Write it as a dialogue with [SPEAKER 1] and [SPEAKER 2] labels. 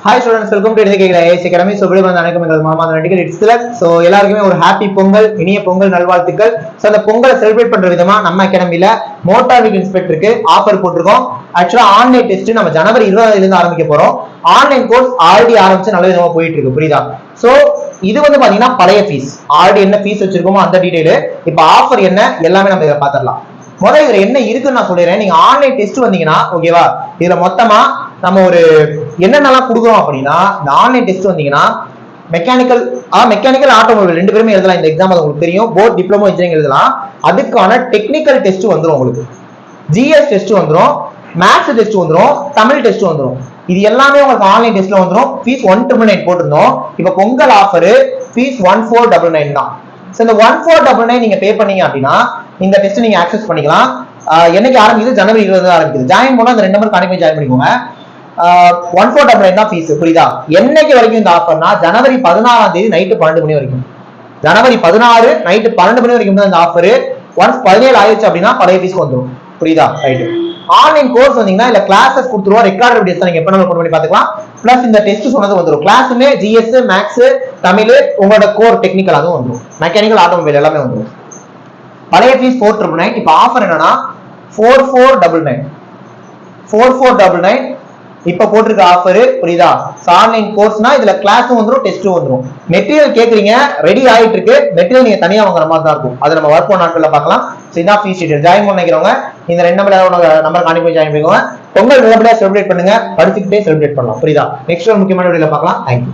[SPEAKER 1] Hi students, welcome to as academy. So இப்படி வந்து அனைக்கும் எங்கள் மாமா நடிகர் இட்ஸ்லர். ஸோ எல்லாருக்குமே ஒரு ஹாப்பி பொங்கல், இனிய பொங்கல் நல்வாழ்த்துக்கள். ஸோ அந்த பொங்கலை செலிப்ரேட் பண்ற விதமா நம்ம அகாடமியில மோட்டார் வெஹிக்கிள் இன்ஸ்பெக்டருக்கு ஆஃபர் போட்டிருக்கோம். ஆக்சுவலா ஆன்லைன் டெஸ்ட் நம்ம ஜனவரி 20 இருந்து ஆரம்பிக்க போறோம். ஆன்லைன் கோர்ஸ் ஆல்ரெடி ஆரம்பிச்சு நல்ல விதமா போயிட்டு இருக்கு, புரியுதா? ஸோ இது வந்து பாத்தீங்கன்னா பழைய ஃபீஸ், ஆல்ரெடி என்ன ஃபீஸ் வச்சிருக்கோமோ அந்த டீடைலு. இப்போ ஆஃபர் என்ன எல்லாமே நம்ம இதை பார்த்துடலாம். முதல்ல இதுல என்ன இருக்குன்னு நான் சொல்லிடுறேன். நீங்க ஆன்லைன் டெஸ்ட் வந்தீங்கன்னா ஓகேவா, இதுல மொத்தமா நம்ம ஒரு என்னென்னலாம் கொடுக்குறோம் அப்படின்னா, இந்த ஆன்லைன் டெஸ்ட் வந்தீங்கன்னா மெக்கானிக்கல் ஆட்டோமொபைல் ரெண்டு பேருமே எழுதலாம். இந்த எக்ஸாம் உங்களுக்கு தெரியும், போத் டிப்ளமோ இன்ஜினியரிங் எழுதலாம். அதுக்கான டெக்னிக்கல் டெஸ்ட் வந்துடும், உங்களுக்கு ஜிஎஸ் டெஸ்ட் வந்துடும், மேத்ஸ் டெஸ்ட் வந்துடும், தமிழ் டெஸ்ட் வந்துடும். இது எல்லாமே உங்களுக்கு ஆன்லைன் டெஸ்ட்ல வந்துடும். ஃபீஸ் 199 போட்டிருந்தோம். இப்போ பொங்கல் ஆஃபர் ஃபீஸ் 1499 தான். ஸோ இந்த 1499 நீங்க பே பண்ணீங்க அப்படின்னா இந்த டெஸ்ட் நீங்க ஆக்சஸ் பண்ணிக்கலாம். என்னைக்கு ஆரம்பிக்குது? ஜனவரி 20 ஆரம்பிக்குது. ஜாயின் பண்ணா அந்த 2 நம்பர் கனெக்ட் பண்ணி ஜாயின் பண்ணிக்கோங்க. 1499 தான் ஃபீஸ், புரியுதா? என்னைக்கு வரைக்கும் இந்த ஆஃபர்னா ஜனவரி 16ஆம் தேதி நைட்டு 12 மணி வரைக்கும். ஜனவரி 16 நைட்டு 12 மணி வரைக்கும் தான் இந்த ஆஃபர். ஒன்ஸ் 17 ஆயிடுச்சு அப்படின்னா பழைய ஃபீஸ்க்கு வந்துடும், புரியுதா? ரைட்டு. ஆன்லைன் கோர்ஸ் வந்தீங்கன்னா இல்ல கிளாஸஸ் கொடுத்துருவோம். ரெக்கார்டட் வீடியோஸ் நீங்க எப்ப நம்ம பண்ணி பார்த்துக்கலாம். பிளஸ் இந்த டெஸ்ட் சொன்னது வந்துடும். கிளாஸுமே ஜிஎஸ், மேக்ஸ், தமிழ், உங்களோட கோர் டெக்னிக்கல் அதுவும் வந்துடும். மெக்கானிக்கல் ஆட்டோமொபைல் எல்லாமே வந்துடும். பழைய ஃபீஸ் 499. இப்போ ஆஃபர் என்னன்னா 4499 இப்ப போட்டிருக்க ஆஃபர், புரியுதா? ஆன்லைன் கோர்ஸ்னா இதுல கிளாஸும் வந்துடும், டெஸ்ட்டும் வந்துடும். மெட்டீரியல் கேக்குறீங்க, ரெடி ஆயிட்டு இருக்கு. மெட்டீரியல் நீங்க தனியா வாங்குற மாதிரி தான் இருக்கும். அதை நம்ம ஒர்க் 1 நாட்கள்ல பார்க்கலாம். இதான் ஃபீஸ் டீடைல். ஜாயின் பண்ணிக்கிறவங்க இந்த 2 நம்பர் காணி போய் ஜாயின் பண்ணிக்கோங்க. பொங்கல் நல்லபடியா செலிப்ரேட் பண்ணுங்க, படிச்சுக்கிட்டே செலிப்ரேட் பண்ணலாம், புரியுதா? நெக்ஸ்ட் ஒரு முக்கியமான வீடியோல பார்க்கலாம். தேங்க்யூ.